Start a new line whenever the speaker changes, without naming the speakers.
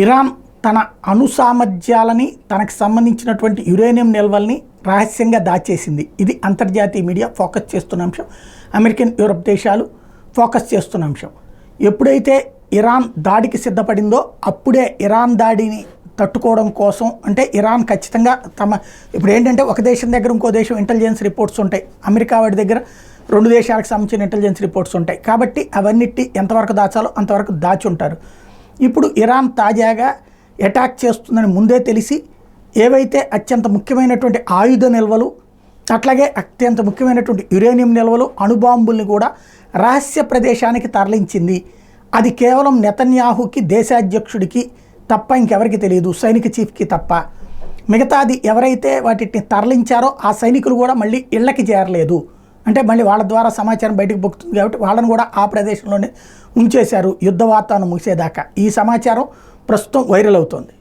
Iran తన అణు సామర్థ్యాలని తనకు సంబంధించినటువంటి యురేనియం నిల్వల్ని రహస్యంగా దాచేసింది. ఇది అంతర్జాతీయ మీడియా ఫోకస్ చేస్తున్న అంశం. అమెరికన్, యూరప్ దేశాలు ఫోకస్ చేస్తున్న అంశం. ఎప్పుడైతే ఇరాన్ దాడికి సిద్ధపడిందో అప్పుడే ఇరాన్ దాడిని తట్టుకోవడం కోసం, అంటే ఇరాన్ ఖచ్చితంగా ఇప్పుడు ఏంటంటే ఒక దేశం దగ్గర ఇంకో దేశం ఇంటెలిజెన్స్ రిపోర్ట్స్ ఉంటాయి, అమెరికా వాడి దగ్గర 2 దేశాలకు సంబంధించిన ఇంటెలిజెన్స్ రిపోర్ట్స్ ఉంటాయి. కాబట్టి అవన్నిటి ఎంతవరకు దాచాలో అంతవరకు దాచి ఉంటారు. ఇప్పుడు ఇరాన్ తాజాగా అటాక్ చేస్తుందని ముందే తెలిసి ఏవైతే అత్యంత ముఖ్యమైనటువంటి ఆయుధ నిల్వలు, అట్లాగే అత్యంత ముఖ్యమైనటువంటి యురేనియం నిల్వలు, అణుబాంబుల్ని కూడా రహస్య ప్రదేశానికి తరలించింది. అది కేవలం నెతన్యాహుకి, దేశాధ్యక్షుడికి తప్ప ఇంకెవరికి తెలియదు, సైనిక చీఫ్కి తప్ప. మిగతాది ఎవరైతే వాటిని తరలించారో ఆ సైనికులు కూడా మళ్ళీ ఇళ్ళకి చేరలేదు. అంటే మళ్ళీ వాళ్ళ ద్వారా సమాచారం బయటకు పొక్కుతుంది కాబట్టి వాళ్ళని కూడా ఆ ప్రదేశంలోనే ఉంచేశారు యుద్ధ వాతావరణం ముగిసేదాకా. ఈ సమాచారం ప్రస్తుతం వైరల్ అవుతోంది.